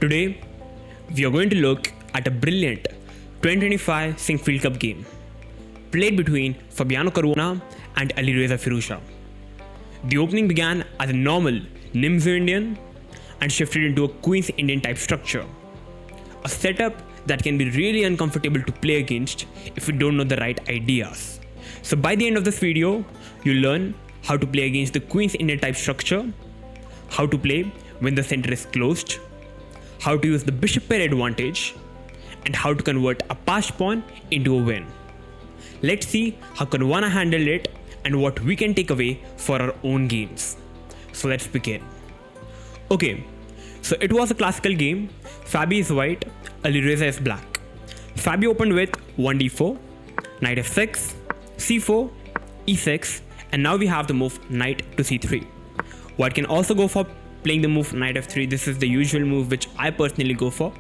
Today, we are going to look at a brilliant 2025 Field Cup game played between Fabiano Caruana and Firouzja. The opening began as a normal Nimzo Indian and shifted into a Queen's Indian type structure, a setup that can be really uncomfortable to play against if you don't know the right ideas. So by the end of this video, you'll learn how to play against the Queen's Indian type structure, how to play when the center is closed, how to use the bishop pair advantage, and how to convert a passed pawn into a win. Let's see how Caruana handled it and what we can take away for our own games. So let's begin. Okay, so it was a classical game. Fabi is white, Alireza is black. Fabi opened with 1d4, knight f6, c4, e6, and now we have the move knight to c3. White can also go for playing the move knight f3. This is the usual move which I personally go for.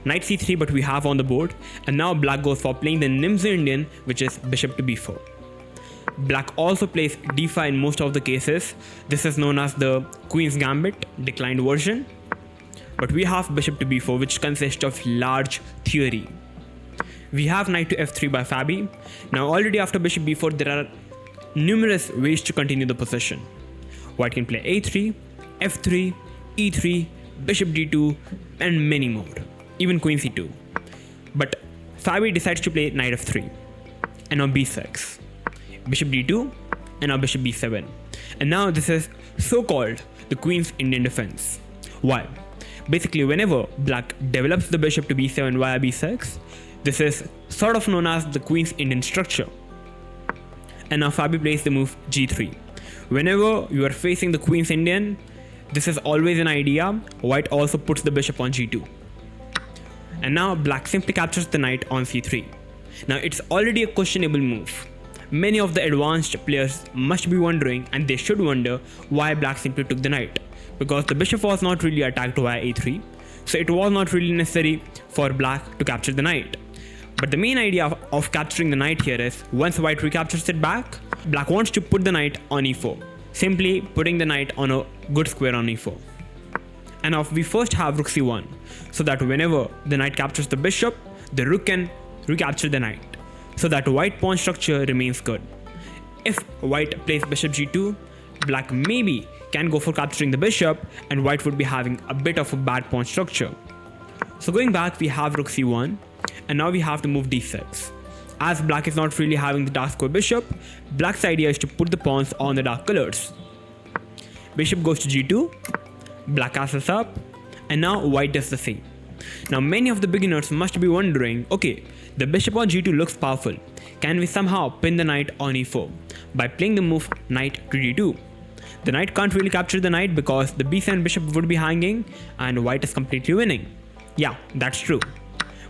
Knight c3, but we have on the board, and now black goes for playing the Nimzo Indian, which is bishop to b4. Black also plays d5 in most of the cases. This is known as the Queen's Gambit, declined version. But we have bishop to b4, which consists of large theory. We have knight to f3 by Fabi. Now already after bishop b4, there are numerous ways to continue the position. White can play a3, f3, e3, bishop d2, and many more. Even queen c2. But Fabi decides to play knight f3, and now b6, bishop d2, and now bishop b7. And now this is so-called the Queen's Indian defense. Why? Basically, whenever black develops the bishop to b7 via b6, this is sort of known as the Queen's Indian structure. And now Fabi plays the move g3. Whenever you are facing the Queen's Indian, this is always an idea. White also puts the bishop on g2. And now black simply captures the knight on c3. Now it's already a questionable move. Many of the advanced players must be wondering, and they should wonder, why black simply took the knight. Because the bishop was not really attacked via a3, so it was not really necessary for black to capture the knight. But the main idea of capturing the knight here is, once white recaptures it back, black wants to put the knight on e4, simply putting the knight on a good square on e4. And now we first have rook c1, so that whenever the knight captures the bishop, the rook can recapture the knight, so that white pawn structure remains good. If white plays bishop g2, black maybe can go for capturing the bishop, and white would be having a bit of a bad pawn structure. So going back, we have rook c1, and now we have to move d6. As black is not really having the dark square bishop, black's idea is to put the pawns on the dark colors. Bishop goes to g2, black castles up, and now white does the same. Now many of the beginners must be wondering, okay, the bishop on g2 looks powerful. Can we somehow pin the knight on e4 by playing the move knight to d2? The knight can't really capture the knight because the b7 bishop would be hanging and white is completely winning. Yeah, that's true.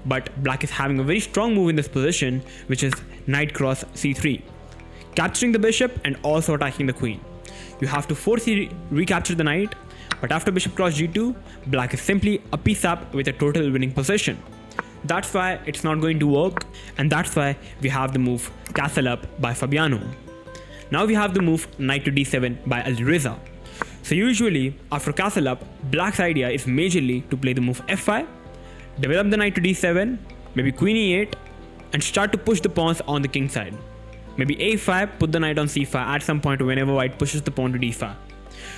But black is having a very strong move in this position, which is knight cross c3, capturing the bishop and also attacking the queen. You have to forcefully recapture the knight, but after bishop cross g2, black is simply a piece up with a total winning position. That's why it's not going to work, and that's why we have the move castle up by Fabiano. Now we have the move knight to d7 by Alireza. So usually after castle up, black's idea is majorly to play the move f5, develop the knight to d7, maybe queen e8, and start to push the pawns on the king side. Maybe a5, put the knight on c5 at some point whenever white pushes the pawn to d5.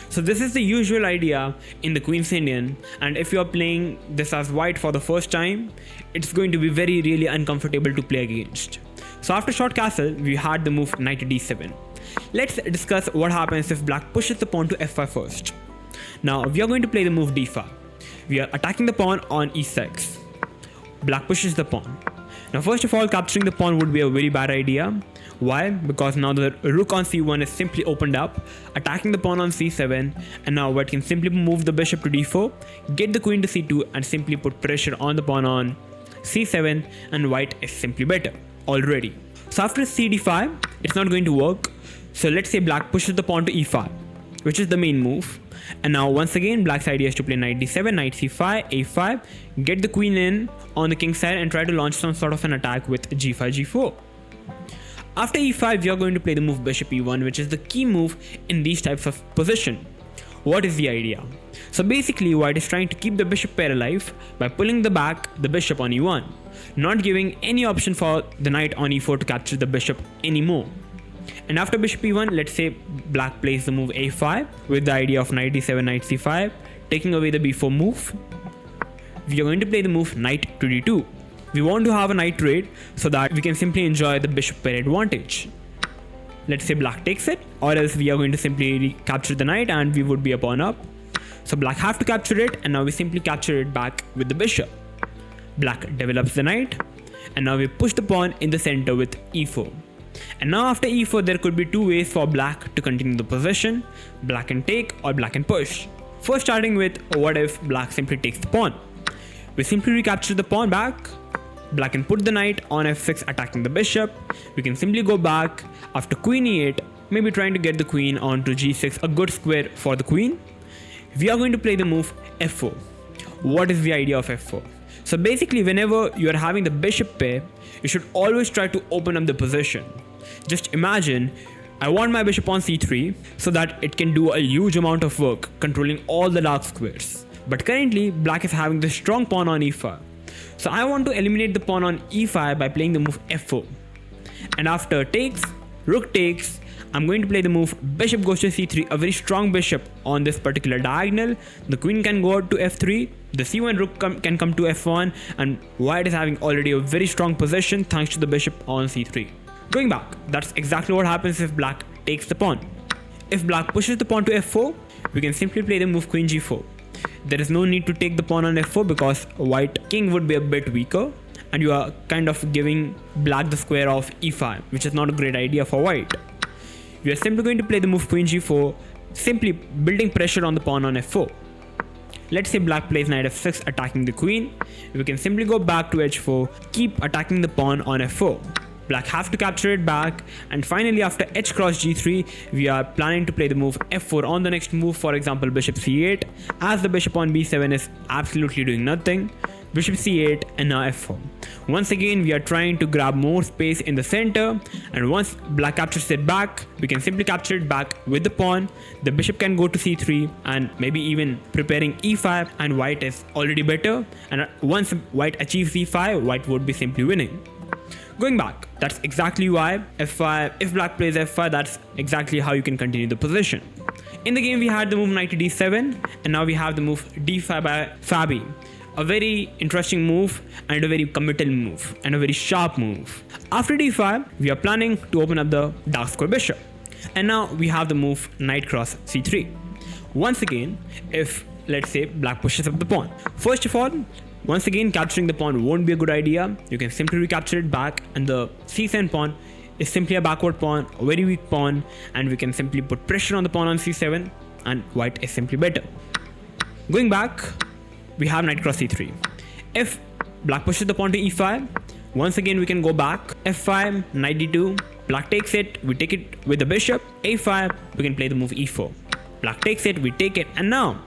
So this is the usual idea in the Queen's Indian, and if you are playing this as white for the first time, it's going to be really uncomfortable to play against. So after short castle, we had the move knight to d7. Let's discuss what happens if black pushes the pawn to f5 first. Now we are going to play the move d5. We are attacking the pawn on e6. Black pushes the pawn. Now first of all, capturing the pawn would be a very bad idea. Why? Because now the rook on c1 is simply opened up, attacking the pawn on c7, and now white can simply move the bishop to d4, get the queen to c2, and simply put pressure on the pawn on c7, and white is simply better already. So after cd5, it's not going to work. So let's say black pushes the pawn to e5, which is the main move. And now once again, black's idea is to play knight d7, knight c5, a5, get the queen in on the king side, and try to launch some sort of an attack with g5, g4. After e5, we are going to play the move bishop e1, which is the key move in these types of position. What is the idea? So basically, white is trying to keep the bishop pair alive by pulling the bishop on e1, not giving any option for the knight on e4 to capture the bishop anymore. And after bishop e1, let's say black plays the move a5 with the idea of knight d7, knight c5, taking away the b4 move. We are going to play the move knight to d2. We want to have a knight trade so that we can simply enjoy the bishop pair advantage. Let's say black takes it, or else we are going to simply capture the knight and we would be a pawn up. So black have to capture it, and now we simply capture it back with the bishop. Black develops the knight, and now we push the pawn in the center with e4. And now after e4, there could be two ways for black to continue the possession. Black can take or black can push. First, starting with what if black simply takes the pawn. We simply recapture the pawn back. Black can put the knight on f6 attacking the bishop. We can simply go back after queen e8, maybe trying to get the queen onto g6, a good square for the queen. We are going to play the move f4. What is the idea of f4? So basically, whenever you are having the bishop pair, you should always try to open up the position. Just imagine, I want my bishop on c3 so that it can do a huge amount of work controlling all the dark squares. But currently, black is having the strong pawn on e5. So I want to eliminate the pawn on e5 by playing the move f4. And after takes, rook takes, I'm going to play the move bishop goes to c3, a very strong bishop on this particular diagonal. The queen can go to f3, the c1 rook can come to f1, and white is having already a very strong position thanks to the bishop on c3. Going back, that's exactly what happens if black takes the pawn. If black pushes the pawn to f4, we can simply play the move queen g4. There is no need to take the pawn on f4 because white king would be a bit weaker, and you are kind of giving black the square of e5, which is not a great idea for white. We are simply going to play the move queen g4, simply building pressure on the pawn on f4. Let's say black plays knight f6 attacking the queen. We can simply go back to h4, keep attacking the pawn on f4. Black have to capture it back, and finally after h cross g3, we are planning to play the move f4 on the next move, for example bishop c8, as the bishop on b7 is absolutely doing nothing. Bishop c8 and now f4. Once again, we are trying to grab more space in the center, and once black captures it back, we can simply capture it back with the pawn. The bishop can go to c3 and maybe even preparing e5, and white is already better, and once white achieves e5, white would be simply winning. Going back, that's exactly why f5, if black plays f5, that's exactly how you can continue the position. In the game, we had the move knight to d7, and now we have the move d5 by Fabi. A very interesting move, and a very committal move, and a very sharp move. After d5, we are planning to open up the dark square bishop. And now we have the move knight cross c3. Once again, if let's say black pushes up the pawn. First of all, once again, capturing the pawn won't be a good idea. You can simply recapture it back, and the c7 pawn is simply a backward pawn, a very weak pawn, and we can simply put pressure on the pawn on c7, and white is simply better. Going back, we have knight cross c3. If black pushes the pawn to e5, once again we can go back, f5, knight d2, black takes it, we take it with the bishop, a5, we can play the move e4. Black takes it, we take it, and now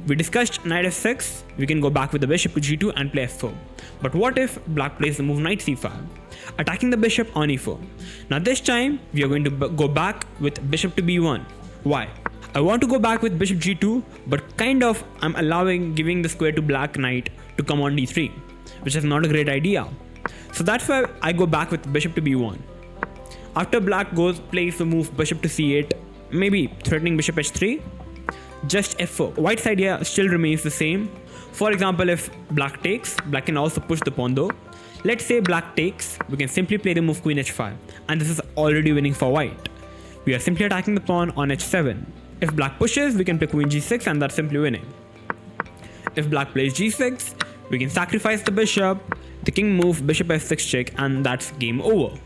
we discussed knight f6, we can go back with the bishop to g2 and play f4. But what if black plays the move knight c5, attacking the bishop on e4? Now this time we are going to go back with bishop to b1. Why? I want to go back with bishop g2, but kind of I'm giving the square to black knight to come on d3, which is not a great idea. So that's why I go back with bishop to b1. After black plays the move bishop to c8, maybe threatening bishop h3, just f4. White's idea still remains the same. For example, if black takes, black can also push the pawn though. Let's say black takes, we can simply play the move queen h5, and this is already winning for white. We are simply attacking the pawn on h7. If black pushes, we can play queen g6, and that's simply winning. If black plays g6, we can sacrifice the bishop, the king move, bishop f6 check, and that's game over.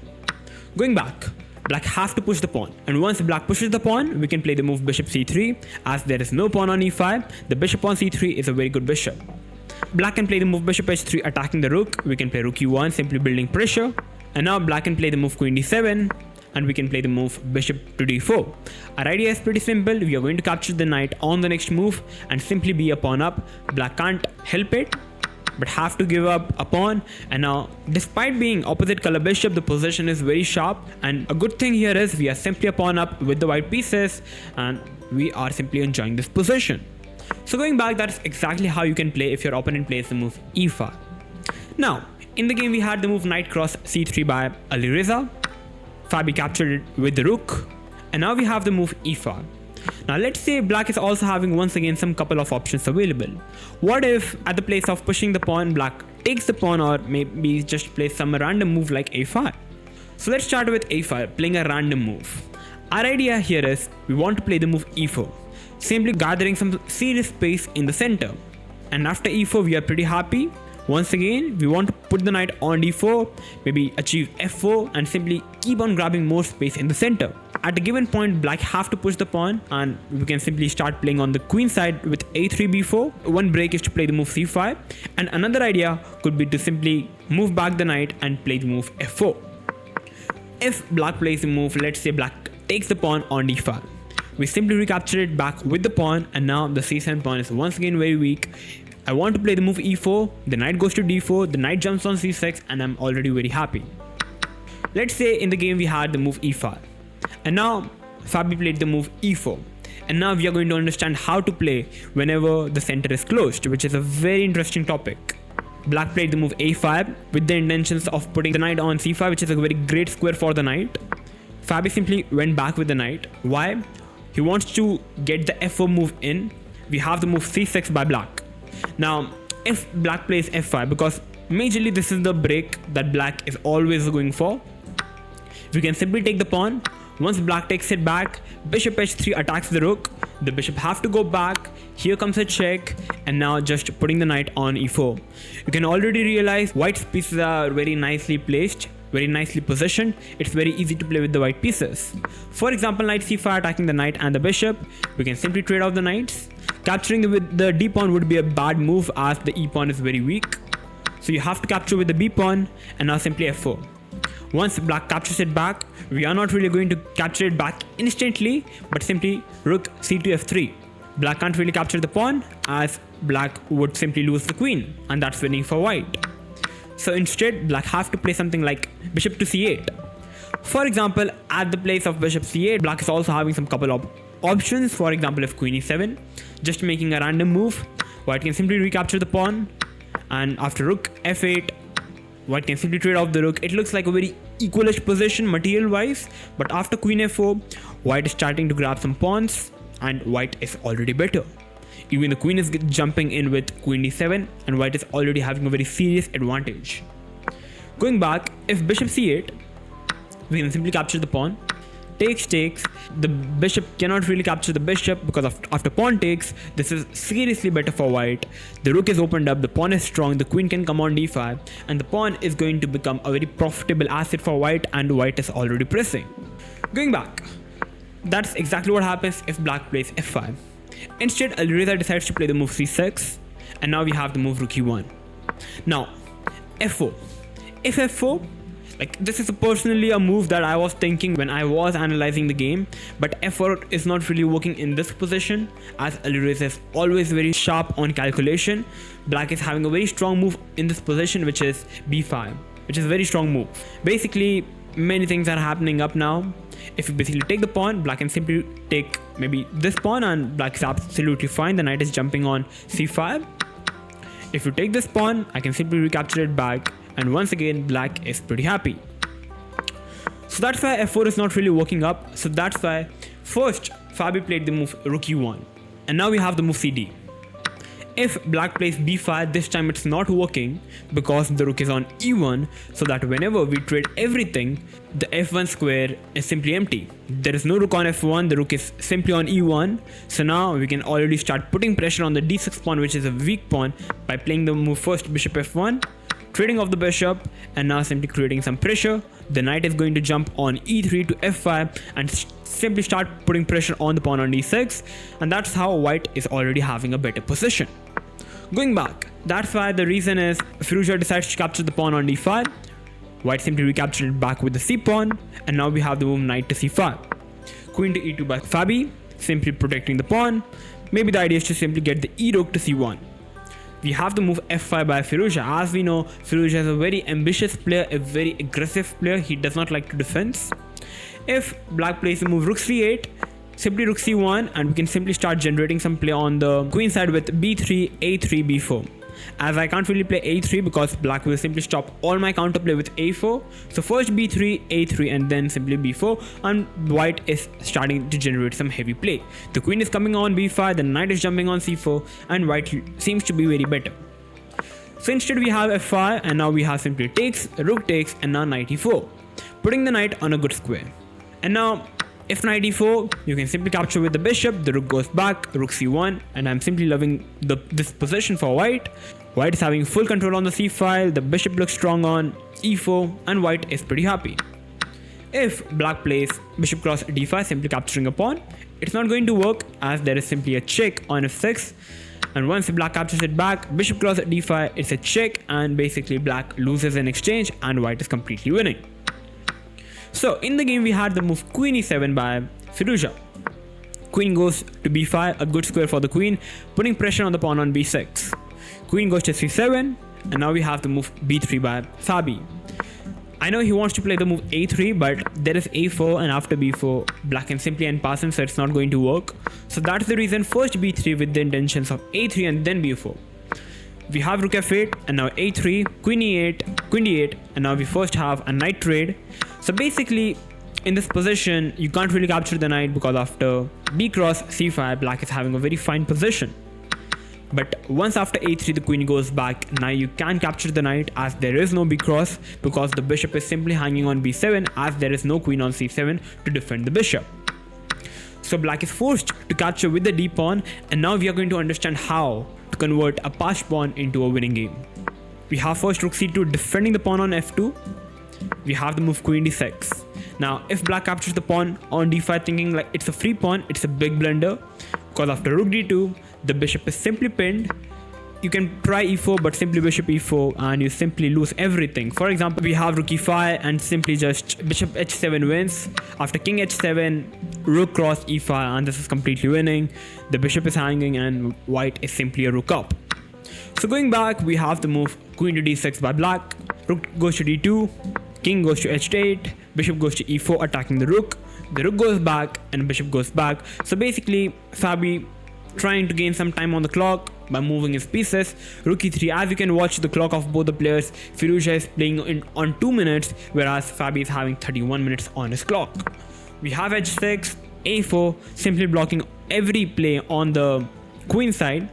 Going back, black has to push the pawn, and once black pushes the pawn, we can play the move bishop c3. As there is no pawn on e5, the bishop on c3 is a very good bishop. Black can play the move bishop h3 attacking the rook. We can play rook e1, simply building pressure. And now black can play the move queen d7, and we can play the move bishop to d4. Our idea is pretty simple. We are going to capture the knight on the next move and simply be a pawn up. Black can't help it. but have to give up a pawn. And now, despite being opposite color bishop, the position is very sharp, and a good thing here is we are simply a pawn up with the white pieces, and we are simply enjoying this position. So going back, that's exactly how you can play if your opponent plays the move e5. Now, in the game we had the move knight cross c3 by Alireza. Fabi captured it with the rook, and now we have the move e5. Now let's say black is also having once again some couple of options available. What if at the place of pushing the pawn, black takes the pawn, or maybe just plays some random move like a5. So let's start with a5, playing a random move. Our idea here is we want to play the move e4, simply gathering some serious space in the center. And after e4 we are pretty happy. Once again, we want to put the knight on d4, maybe achieve f4, and simply keep on grabbing more space in the center. At a given point, black have to push the pawn, and we can simply start playing on the queen side with a3 b4. One break is to play the move c5, and another idea could be to simply move back the knight and play the move f4. If black plays the move, let's say black takes the pawn on d5, we simply recapture it back with the pawn, and now the c7 pawn is once again very weak. I want to play the move e4, the knight goes to d4, the knight jumps on c6, and I'm already very happy. Let's say in the game we had the move e5, and now Fabi played the move e4, and now we are going to understand how to play whenever the center is closed, which is a very interesting topic. Black played the move a5 with the intentions of putting the knight on c5, which is a very great square for the knight. Fabi simply went back with the knight. Why? He wants to get the f4 move in. We have the move c6 by black. Now, if black plays f5, because majorly this is the break that black is always going for, we can simply take the pawn. Once black takes it back, bishop h3 attacks the rook. The bishop have to go back. Here comes a check, and now just putting the knight on e4. You can already realize white's pieces are very nicely placed, very nicely positioned. It's very easy to play with the white pieces. For example, knight c5 attacking the knight and the bishop. We can simply trade off the knights. Capturing the d pawn would be a bad move as the e pawn is very weak. So you have to capture with the b pawn, and now simply f4. Once black captures it back, we are not really going to capture it back instantly, but simply rook c2 f3. Black can't really capture the pawn as black would simply lose the queen, and that's winning for white. So instead, black have to play something like bishop to c8. For example, at the place of bishop c8, black is also having some couple of options. For example, if queen e7, just making a random move, white can simply recapture the pawn, and after rook f8, white can simply trade off the rook. It looks like a very equalish position material wise, but after queen f4, white is starting to grab some pawns, and white is already better. Even the queen is jumping in with queen d7, and white is already having a very serious advantage. Going back, if bishop c8, we can simply capture the pawn. Takes. The bishop cannot really capture the bishop because after pawn takes, this is seriously better for white. The rook is opened up, the pawn is strong, the queen can come on d5, and the pawn is going to become a very profitable asset for white, and white is already pressing. Going back, that's exactly what happens if black plays f5. Instead, Alireza decides to play the move c6, and now we have the move rook e1. Now, f4. If f4, this is personally a move that I was thinking when I was analyzing the game, but f4 is not really working in this position as Alireza is always very sharp on calculation. Black is having a very strong move in this position, which is b5, which is a very strong move. Basically, many things are happening up now. If you basically take the pawn, black can simply take maybe this pawn, and black is absolutely fine. The knight is jumping on c5. If you take this pawn, I can simply recapture it back, and once again black is pretty happy. So that's why f4 is not really working up. So that's why first Fabi played the move rook e1, and now we have the move cd. If black plays b5, this time it's not working because the rook is on e1, so that whenever we trade everything, the f1 square is simply empty. There is no rook on f1, the rook is simply on e1. So now we can already start putting pressure on the d6 pawn, which is a weak pawn, by playing the move first bishop f1, trading off the bishop, and now simply creating some pressure. The knight is going to jump on e3 to f5 and simply start putting pressure on the pawn on d6, and that's how white is already having a better position. Going back, that's why the reason is Firouzja decides to capture the pawn on d5. White simply recaptured it back with the c pawn, and now we have the move knight to c5. Queen to e2 by Fabi, simply protecting the pawn. Maybe the idea is to simply get the e rook to c1. we have the move f5 by Firouzja. As we know, Firouzja is a very ambitious player, a very aggressive player. He does not like to defend. If black plays the move rook c8, simply rook c1, and we can simply start generating some play on the queen side with b3, a3, b4. As I can't really play a3 because black will simply stop all my counterplay with a4. So first b3, a3, and then simply b4, and white is starting to generate some heavy play. The queen is coming on b5, the knight is jumping on c4, and white seems to be very better. So instead we have f5, and now we have simply takes, rook takes, and now knight e4, putting the knight on a good square. And now if knight e4, you can simply capture with the bishop, the rook goes back, rook c1, and I'm simply loving this position for white. White is having full control on the c file, the bishop looks strong on e4, and white is pretty happy. If black plays bishop cross d5, simply capturing a pawn, it's not going to work as there is simply a check on f6. And once black captures it back, bishop cross d5, it's a check, and basically black loses in exchange and white is completely winning. So in the game we had the move queen e7 by Firouzja. Queen goes to b5, a good square for the queen, putting pressure on the pawn on b6. Queen goes to c7, and now we have the move b3 by Fabi. I know he wants to play the move a3, but there is a4, and after b4 black can simply end pass him, so it's not going to work. So that's the reason first b3 with the intentions of a3 and then b4. We have rook f8, and now a3, queen e8, queen d8, and now we first have a knight trade. So basically, in this position, you can't really capture the knight because after b cross c5, black is having a very fine position. But once after a3 the queen goes back, now you can capture the knight as there is no b cross because the bishop is simply hanging on b7 as there is no queen on c7 to defend the bishop. So black is forced to capture with the d pawn, and now we are going to understand how to convert a passed pawn into a winning game. We have first rook c2 defending the pawn on f2. We have the move queen d6. Now if black captures the pawn on d5 thinking like it's a free pawn, it's a big blunder because after rook d2 the bishop is simply pinned. You can try e4 but simply bishop e4 and you simply lose everything. For example, we have rook e5 and simply just bishop h7 wins. After king h7, rook cross e5, and this is completely winning. The bishop is hanging and white is simply a rook up. So going back, we have the move queen to d6 by black. Rook goes to d2, king goes to h8, bishop goes to e4 attacking the rook goes back and bishop goes back. So basically Fabi trying to gain some time on the clock by moving his pieces. Rook e3, as you can watch the clock of both the players, Firouzja is playing on 2 minutes whereas Fabi is having 31 minutes on his clock. We have h6, a4, simply blocking every play on the queen side.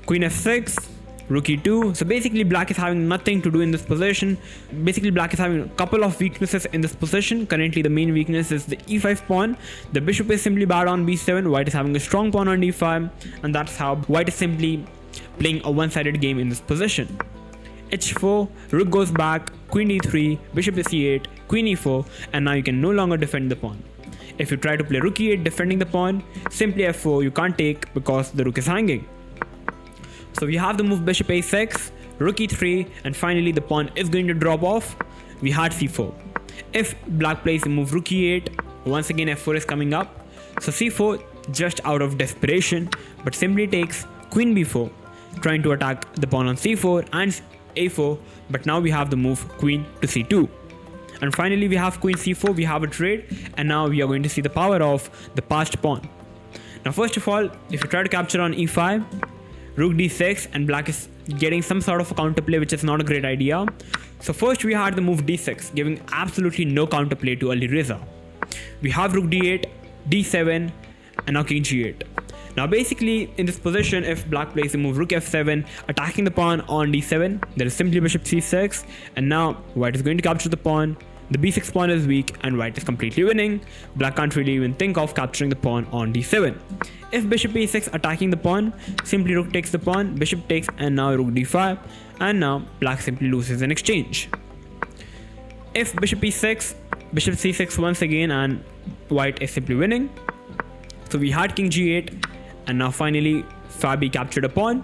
Queen f6, rook e2. So basically black is having nothing to do in this position. Basically black is having a couple of weaknesses in this position. Currently the main weakness is the e5 pawn. The bishop is simply bad on b7. White is having a strong pawn on d5, and that's how white is simply playing a one-sided game in this position. h4, rook goes back, queen d3, bishop to c8, queen e4, and now you can no longer defend the pawn. If you try to play rook e8 defending the pawn, simply f4 you can't take because the rook is hanging. So we have the move bishop a6, rook e3, and finally the pawn is going to drop off. We had c4. If black plays the move rook e8, once again f4 is coming up. So c4 just out of desperation, but simply takes queen b4, trying to attack the pawn on c4 and a4, but now we have the move queen to c2. And finally we have queen c4, we have a trade, and now we are going to see the power of the passed pawn. Now first of all, if you try to capture on e5, rook d6, and black is getting some sort of a counterplay which is not a great idea. So first we had the move d6, giving absolutely no counterplay to Alireza. We have rook d8, d7, and now king g8. Now basically in this position, if black plays the move rook f7, attacking the pawn on d7, there is simply bishop c6, and now white is going to capture the pawn. The b6 pawn is weak and white is completely winning. Black can't really even think of capturing the pawn on d7. If bishop e6 attacking the pawn, simply rook takes the pawn, bishop takes, and now rook d5, and now black simply loses in exchange. If bishop e6, bishop c6 once again, and white is simply winning. So we had king g8, and now finally Fabi captured a pawn.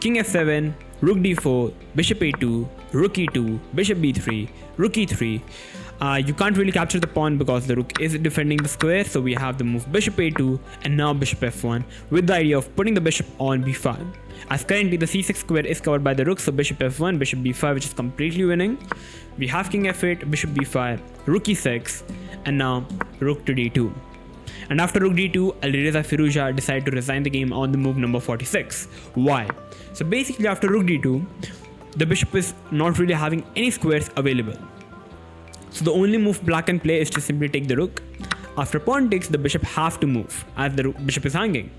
King f7, rook d4, bishop a2, rook e2, bishop b3, rook e3. You can't really capture the pawn because the rook is defending the square, so we have the move bishop a2 and now bishop f1 with the idea of putting the bishop on b5. As currently the c6 square is covered by the rook, so bishop f1, bishop b5, which is completely winning. We have king f8, bishop b5, rook e6, and now rook to d2. And after rook d2, Alireza Firouzja decided to resign the game on the move number 46. Why? So basically after rook d2, the bishop is not really having any squares available. So the only move black can play is to simply take the rook. After pawn takes, the bishop have to move as the bishop is hanging.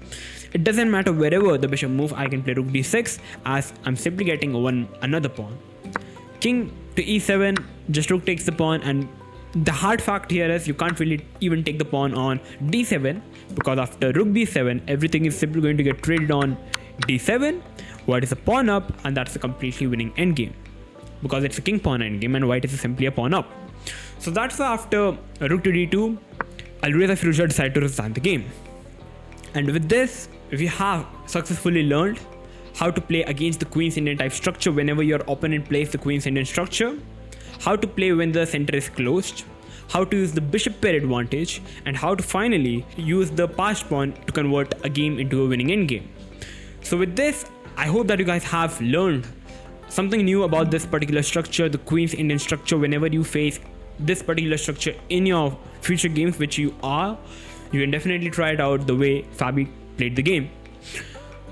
It doesn't matter wherever the bishop move, I can play rook d6 as I'm simply getting another pawn. King to e7, just rook takes the pawn, and the hard fact here is you can't really even take the pawn on d7 because after rook b7, everything is simply going to get traded on d7. White is a pawn up, and that's a completely winning endgame because it's a king pawn endgame and white is simply a pawn up. So that's why after rook to d2, Alireza Firouzja decided to resign the game. And with this, we have successfully learned how to play against the Queen's Indian type structure whenever your opponent plays the Queen's Indian structure, how to play when the center is closed, how to use the bishop pair advantage, and how to finally use the passed pawn to convert a game into a winning endgame. So with this, I hope that you guys have learned something new about this particular structure, the Queen's Indian structure. Whenever you face this particular structure in your future games, which you can definitely try it out the way Fabi played the game.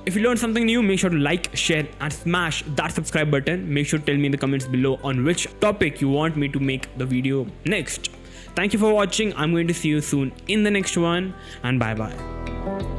If you learned something new, make sure to like, share and smash that subscribe button. Make sure to tell me in the comments below on which topic you want me to make the video next. Thank you for watching. I'm going to see you soon in the next one, and bye bye.